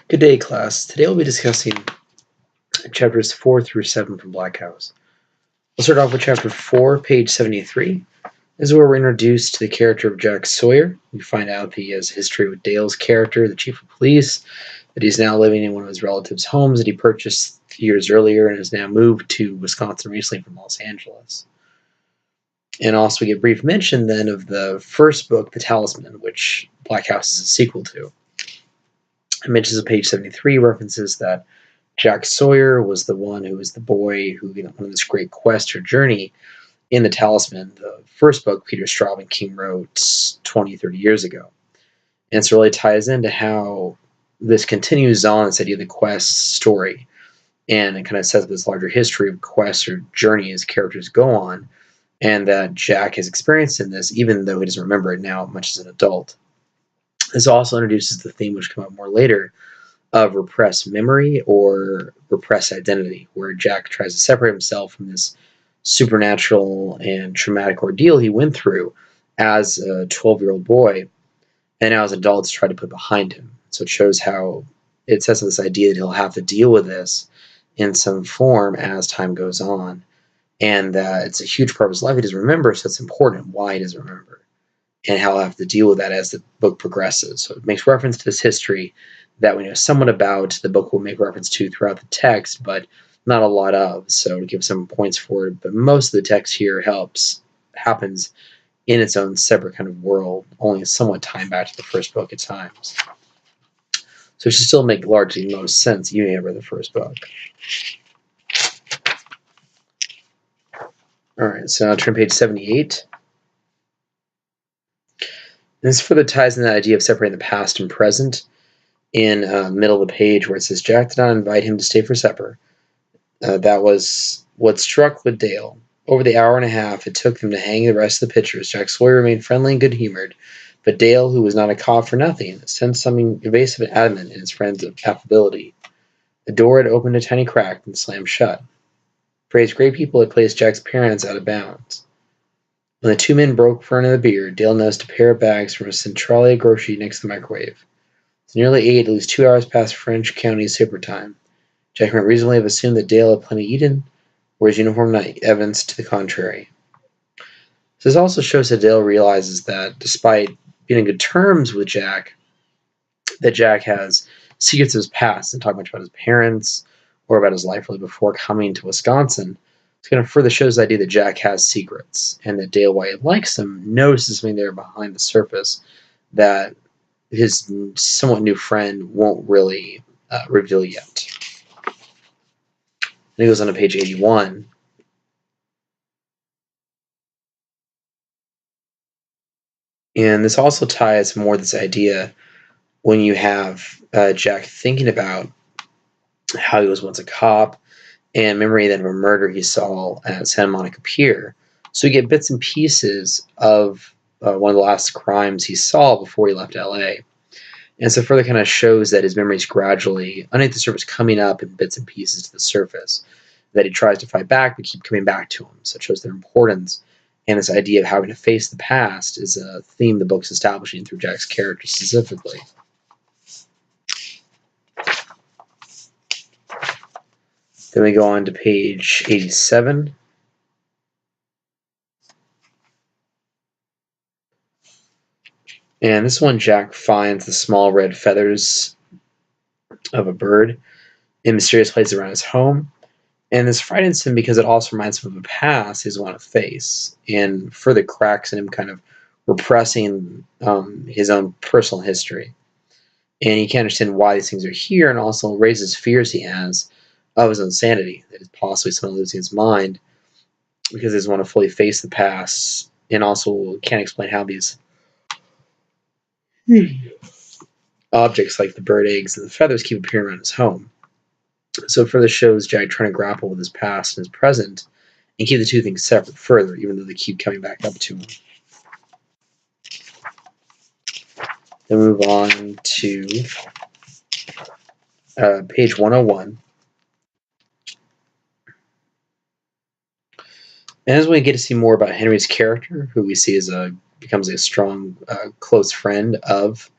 Good day, class. Today we'll be discussing chapters 4 through 7 from Black House. We'll start off with chapter 4, page 73. This is where we're introduced to the character of Jack Sawyer. We find out that he has a history with Dale's character, the chief of police, that he's now living in one of his relatives' homes that he purchased years earlier and has now moved to Wisconsin recently from Los Angeles. And also we get brief mention then of the first book, The Talisman, which Black House is a sequel to. It mentions on page 73 references that Jack Sawyer was the one who was the boy who went on this great quest or journey in The Talisman, the first book Peter Straub and King wrote 20, 30 years ago. And so it really ties into how this continues on, this idea of the quest story. And it kind of sets up this larger history of quests or journeys characters go on, and that Jack has experienced in this, even though he doesn't remember it now much as an adult. This also introduces the theme, which will come up more later, of repressed memory or repressed identity, where Jack tries to separate himself from this supernatural and traumatic ordeal he went through as a 12-year-old boy, and now as adults try to put behind him. So it shows how it sets up this idea that he'll have to deal with this in some form as time goes on, and that it's a huge part of his life he doesn't remember, so it's important why he doesn't remember, and how I'll have to deal with that as the book progresses. So it makes reference to this history that we know somewhat about, the book will make reference to throughout the text, but not a lot of, so to give some points for it. But most of the text here happens in its own separate kind of world, only somewhat time back to the first book at times. So it should still make largely most sense, even if you read the first book. Alright, so now turn to page 78. This further ties in that idea of separating the past and present in middle of the page where it says, Jack did not invite him to stay for supper. That was what struck with Dale. Over the hour and a half it took them to hang the rest of the pictures, Jack Sawyer remained friendly and good-humored, but Dale, who was not a cop for nothing, sensed something evasive and adamant in his friend's affability. The door had opened a tiny crack and slammed shut. For his great people had placed Jack's parents out of bounds. When the two men broke for another beer, Dale noticed a pair of bags from a Centralia grocery next to the microwave. It's nearly 8, at least 2 hours past French County supper time. Jack might reasonably have assumed that Dale had plenty eaten, or his uniform not evidence to the contrary. This also shows that Dale realizes that, despite being in good terms with Jack, that Jack has secrets of his past and talk much about his parents or about his life really before coming to Wisconsin. It's going to further shows the idea that Jack has secrets, and that Dale, while he likes them, notices something there behind the surface that his somewhat new friend won't really reveal yet. And he goes on to page 81. And this also ties more this idea when you have Jack thinking about how he was once a cop and memory then of a murder he saw at Santa Monica Pier. So you get bits and pieces of one of the last crimes he saw before he left LA. And so further kind of shows that his memories gradually, underneath the surface, coming up in bits and pieces to the surface, that he tries to fight back but keep coming back to him. So it shows their importance. And this idea of having to face the past is a theme the book's establishing through Jack's character specifically. Then we go on to page 87. And this one, Jack finds the small red feathers of a bird in mysterious places around his home. And this frightens him because it also reminds him of a past he doesn't want to face, and further cracks in him kind of repressing his own personal history. And he can't understand why these things are here, and also raises fears he has of his own sanity, that is possibly someone losing his mind because he doesn't want to fully face the past, and also can't explain how these objects like the bird eggs and the feathers keep appearing around his home. So it further shows Jack trying to grapple with his past and his present and keep the two things separate further, even though they keep coming back up to him. Then move on to page 101. And as we get to see more about Henry's character, who we see as becomes a strong, close friend of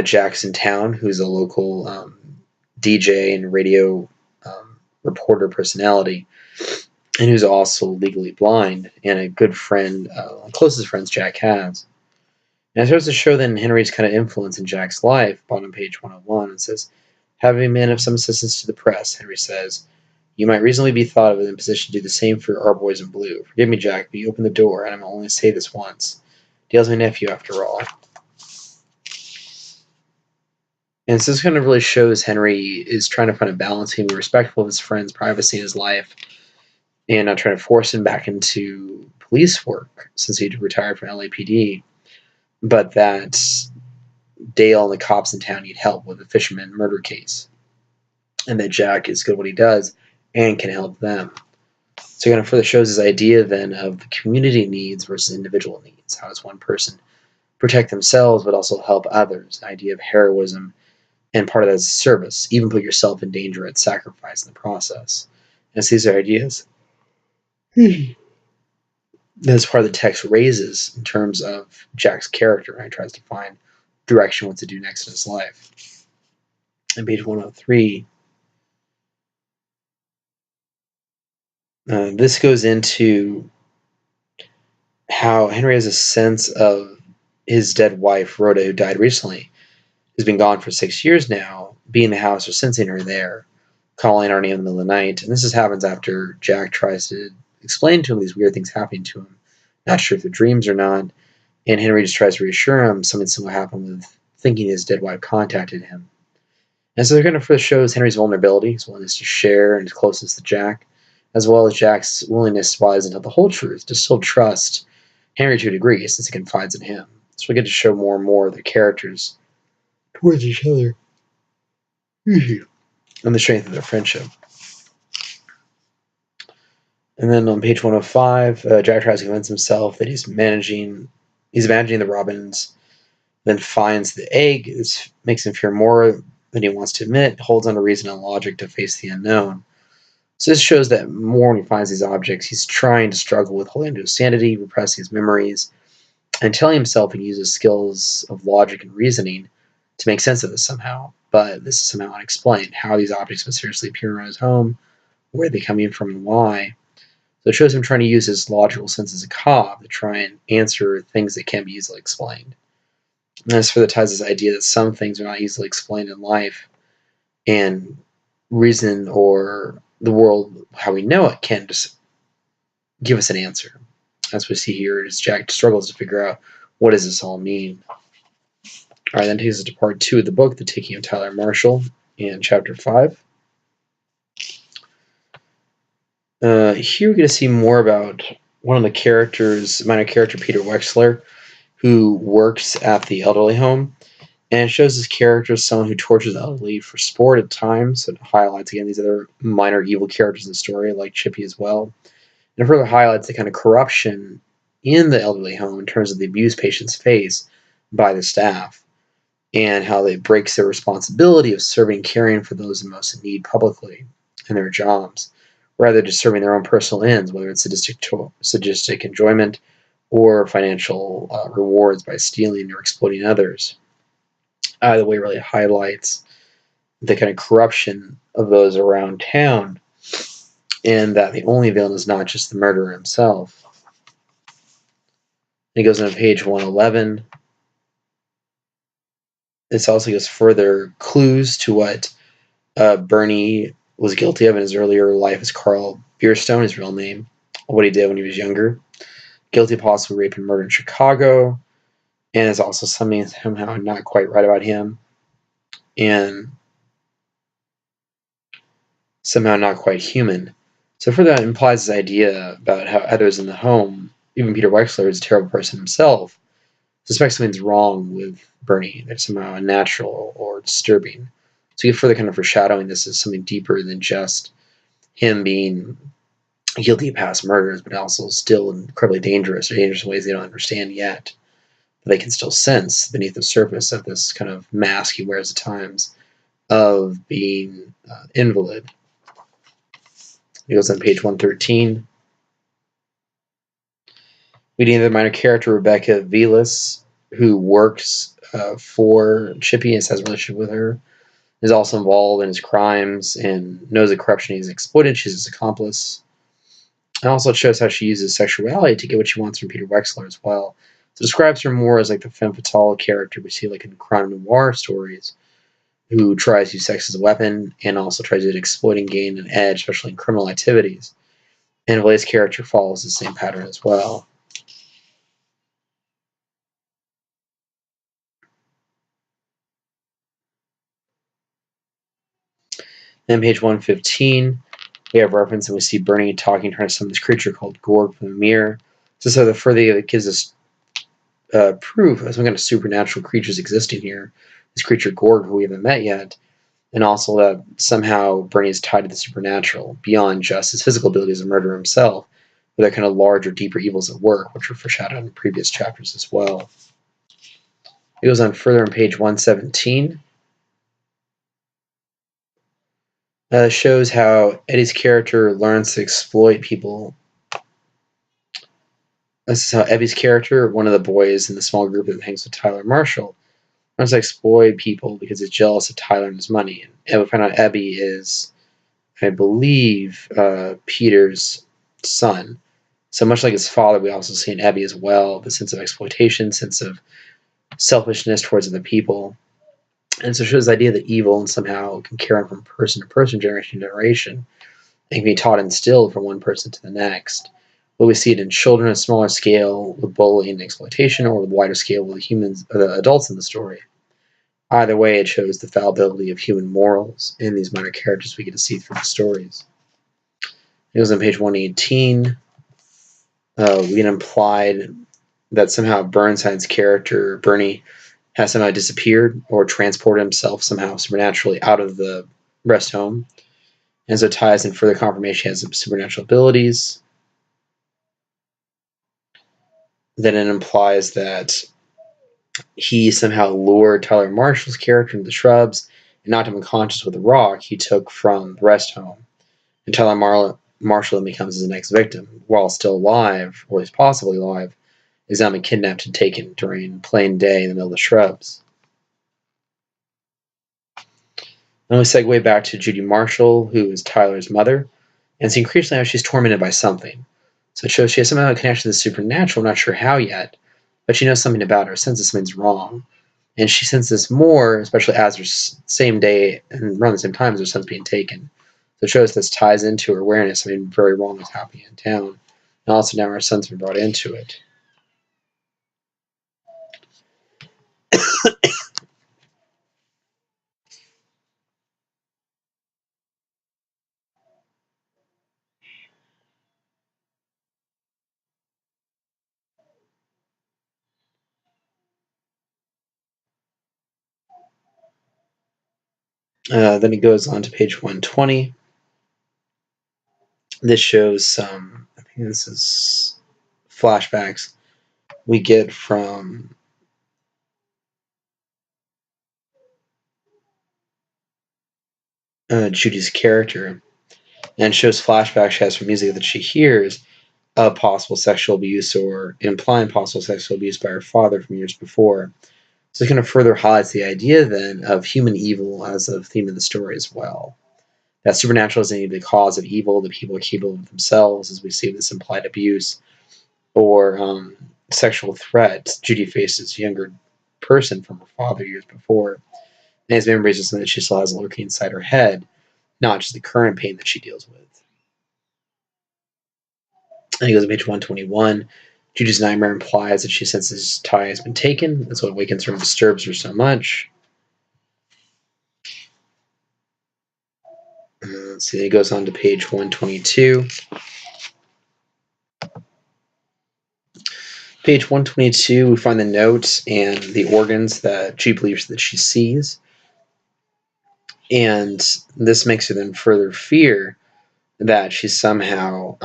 Jackson Town, who's a local DJ and radio reporter personality, and who's also legally blind, and a good friend, closest friends Jack has. And it starts to show then Henry's kind of influence in Jack's life. Bottom page 101, it says, having been of some assistance to the press, Henry says, you might reasonably be thought of in a position to do the same for our boys in blue. Forgive me, Jack, but you opened the door, and I'm only to say this once. Dale's my nephew, after all. And so this kind of really shows Henry is trying to find a balance, being respectful of his friend's privacy in his life, and not trying to force him back into police work since he'd retired from LAPD, but that Dale and the cops in town need help with the fisherman murder case, and that Jack is good at what he does and can help them. So it kind of further shows this idea then of the community needs versus individual needs. How does one person protect themselves but also help others? The idea of heroism, and part of that is service. Even put yourself in danger at sacrifice in the process. And so these are ideas that's part of the text raises in terms of Jack's character, and he tries to find direction what to do next in his life. On page 103, this goes into how Henry has a sense of his dead wife, Rhoda, who died recently, who's been gone for 6 years now, being in the house or sensing her there, calling her name in the middle of the night. And this happens after Jack tries to explain to him these weird things happening to him, not sure if they're dreams or not. And Henry just tries to reassure him something similar happened with thinking his dead wife contacted him. And so it kind of first shows Henry's vulnerability, his willingness to share, and his closeness to Jack, as well as Jack's willingness, while he doesn't know the whole truth, to still trust Henry to a degree since he confides in him. So we get to show more and more of their characters towards each other and the strength of their friendship. And then on page 105, Jack tries to convince himself that he's imagining the robins, then finds the egg. This makes him fear more than he wants to admit, holds on to reason and logic to face the unknown. So this shows that more when he finds these objects, he's trying to struggle with holding to his sanity, repressing his memories, and telling himself he uses skills of logic and reasoning to make sense of this somehow. But this is somehow unexplained. How these objects mysteriously appear around his home, where they come in from, and why. So it shows him trying to use his logical sense as a cop to try and answer things that can't be easily explained. And this further ties this idea that some things are not easily explained in life, and reason or the world, how we know it, can't just give us an answer. As we see here, as Jack struggles to figure out what does this all mean. All right, then takes us to part 2 of the book, The Taking of Tyler Marshall, in chapter 5. Here we get to see more about one of the characters, minor character Peter Wexler, who works at the elderly home. And it shows this character as someone who tortures the elderly for sport at times. It highlights, again, these other minor evil characters in the story, like Chippy as well. And it further highlights the kind of corruption in the elderly home in terms of the abuse patients face by the staff, and how it breaks their responsibility of serving and caring for those in most in need publicly in their jobs, rather just serving their own personal ends, whether it's sadistic enjoyment or financial rewards by stealing or exploiting others. Either way really highlights the kind of corruption of those around town, and that the only villain is not just the murderer himself. And he goes on to page 111. This also gives further clues to what Bernie was guilty of in his earlier life as Carl Bierstone, his real name, what he did when he was younger. Guilty of possible rape and murder in Chicago, and is also something somehow not quite right about him, and somehow not quite human. So further that implies this idea about how others in the home, even Peter Wexler is a terrible person himself, suspect something's wrong with Bernie. They're somehow unnatural or disturbing. So you get further kind of foreshadowing this as something deeper than just him being guilty of past murders, but also still incredibly dangerous, or dangerous in ways they don't understand yet. But they can still sense beneath the surface of this kind of mask he wears at times of being invalid. He goes on page 113. Meeting the minor character Rebecca Velas, who works for Chippy and has a relationship with her, is also involved in his crimes and knows the corruption he's exploited. She's his accomplice. And also it shows how she uses sexuality to get what she wants from Peter Wexler as well. So it describes her more as like the femme fatale character we see like in crime noir stories, who tries to use sex as a weapon and also tries to exploiting gain and edge, especially in criminal activities. And Vallee's character follows the same pattern as well. Then page 115, we have reference and we see Bernie talking to her to this creature called Gorg from the mirror. So the further it gives us proof of some kind of supernatural creatures existing here. This creature Gorg, who we haven't met yet, and also that somehow Bernie is tied to the supernatural beyond just his physical ability as a murderer himself, but there are kind of larger, deeper evils at work, which were foreshadowed in previous chapters as well. It goes on further on page 117. Shows how Eddie's character learns to exploit people. This is how Ebby's character, one of the boys in the small group that hangs with Tyler Marshall, learns to exploit people because he's jealous of Tyler and his money. And we find out Ebby is, I believe, Peter's son. So much like his father, we also see in Ebby as well the sense of exploitation, sense of selfishness towards other people. And so it shows the idea that evil and somehow can carry on from person to person, generation to generation, and can be taught and instilled from one person to the next. But we see it in children at a smaller scale with bullying and exploitation, or with wider scale with humans, adults in the story. Either way, it shows the fallibility of human morals in these minor characters we get to see through the stories. It was on page 118. We get implied that somehow Burnside's character, Bernie, has somehow disappeared or transported himself somehow supernaturally out of the rest home. And so ties in further confirmation he has some supernatural abilities. Then it implies that he somehow lured Tyler Marshall's character into the shrubs and knocked him unconscious with a rock he took from the rest home. And Tyler Marshall then becomes his next victim. While still alive, or at least possibly alive, is now been kidnapped and taken during plain day in the middle of the shrubs. Then we segue back to Judy Marshall, who is Tyler's mother, and see increasingly how she's tormented by something. So it shows she has somehow a connection to the supernatural, not sure how yet, but she knows something about her, senses something's wrong. And she senses more, especially as her same day and around the same time as her son's being taken. So it shows this ties into her awareness something very wrong is happening in town. And also now her son's been brought into it. Then it goes on to page 120. This shows some, I think this is flashbacks we get from Judy's character, and shows flashbacks she has from music that she hears of possible sexual abuse or implying possible sexual abuse by her father from years before. So it kind of further highlights the idea then of human evil as a theme of the story as well. That supernatural isn't the cause of evil, the people are capable of themselves, as we see this implied abuse or sexual threat Judy faces a younger person from her father years before. And his memories are something that she still has lurking inside her head, not just the current pain that she deals with. And he goes to page 121. Judy's nightmare implies that she senses Ty has been taken. That's what awakens her and disturbs her so much. Let's see, it goes on to page 122. Page 122, we find the notes and the organs that she believes that she sees. And this makes her then further fear that she's somehow,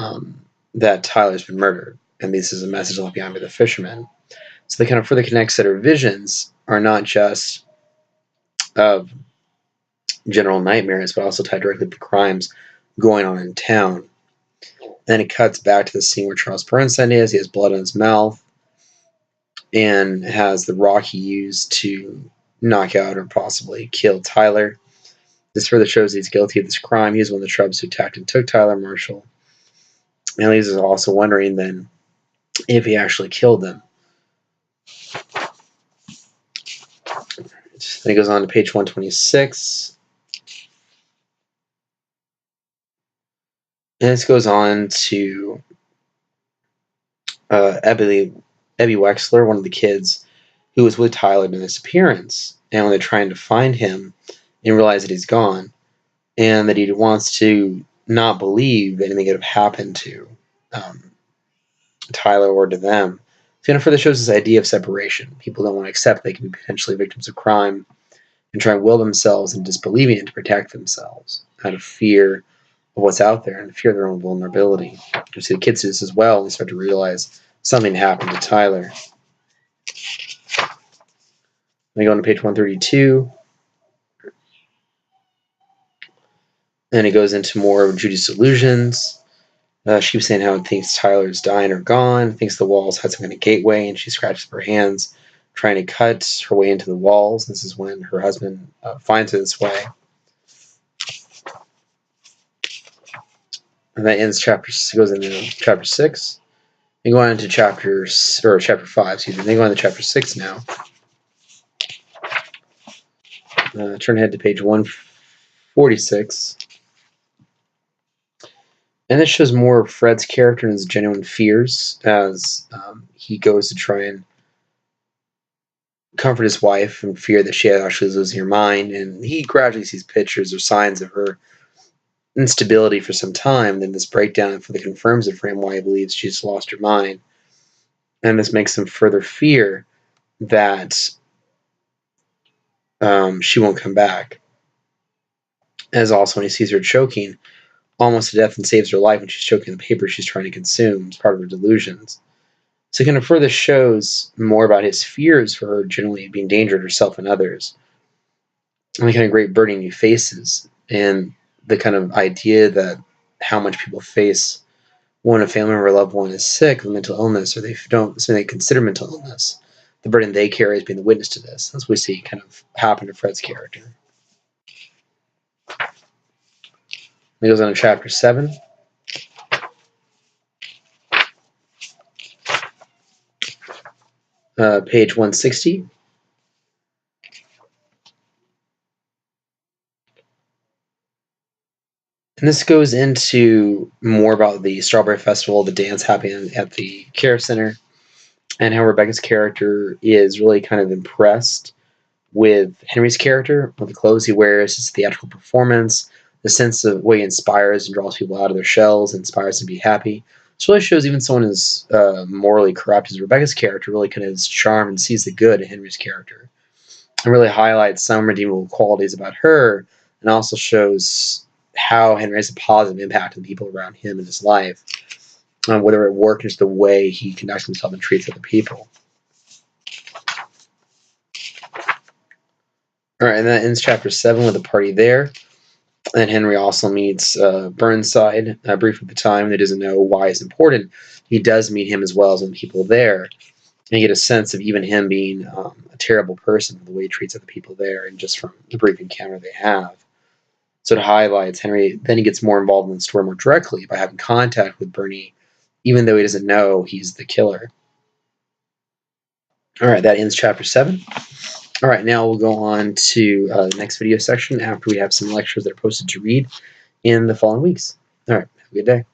that Tyler's been murdered. And this is a message left behind by the fisherman. So they kind of further connects that her visions are not just of general nightmares, but also tied directly to crimes going on in town. And then it cuts back to the scene where Charles Bernstein is. He has blood on his mouth. and has the rock he used to knock out or possibly kill Tyler. This further shows that he's guilty of this crime. He was one of the shrubs who attacked and took Tyler Marshall. And leaves us also wondering then if he actually killed them. Then he goes on to page 126. And this goes on to Ebby Wexler, one of the kids who was with Tyler in this appearance. And when they're trying to find him and realize that he's gone, and that he wants to not believe that anything could have happened to Tyler or to them. It kind of further shows this idea of separation. People don't want to accept they can be potentially victims of crime and try and will themselves into disbelieving it to protect themselves out of fear of what's out there and fear of their own vulnerability. You see the kids do this as well, and they start to realize something happened to Tyler. We go on to page 132. And it goes into more of Judy's delusions. She was saying how it thinks Tyler's dying or gone, thinks the walls had some kind of gateway, and she scratches her hands trying to cut her way into the walls. This is when her husband finds her this way. And that ends goes into chapter 6. We go on into chapter 5, excuse me. They go on to chapter 6 now. Turn ahead to page 146. And this shows more of Fred's character and his genuine fears as he goes to try and comfort his wife in fear that she actually is losing her mind. And he gradually sees pictures or signs of her instability for some time. Then this breakdown further confirms it for him why he believes she's lost her mind. And this makes him further fear that she won't come back. As also when he sees her choking almost to death and saves her life when she's choking the paper she's trying to consume as part of her delusions. So it kind of further shows more about his fears for her generally being dangerous to herself and others. And the kind of great burden he faces, and the kind of idea that how much people face when a family member or loved one is sick with mental illness, or they don't something they consider mental illness. The burden they carry as being the witness to this. That's what we see kind of happen to Fred's character. He goes on to chapter 7. Page 160. And this goes into more about the Strawberry Festival, the dance happening at the Care Center, and how Rebecca's character is really kind of impressed with Henry's character, with the clothes he wears, his theatrical performance, the sense of way he inspires and draws people out of their shells, inspires them to be happy. This really shows even someone as morally corrupt as Rebecca's character really kind of has charm and sees the good in Henry's character. And really highlights some redeemable qualities about her, and also shows how Henry has a positive impact on the people around him in his life, whether at work or just the way he conducts himself and treats other people. All right, and that ends chapter 7 with a party there. And Henry also meets Burnside briefly at the time. He doesn't know why it's important. He does meet him as well as the people there. And you get a sense of even him being a terrible person, the way he treats other people there, and just from the brief encounter they have. So it highlights Henry. Then he gets more involved in the story more directly by having contact with Bernie, even though he doesn't know he's the killer. All right, that ends chapter 7. All right, now we'll go on to the next video section after we have some lectures that are posted to read in the following weeks. All right, have a good day.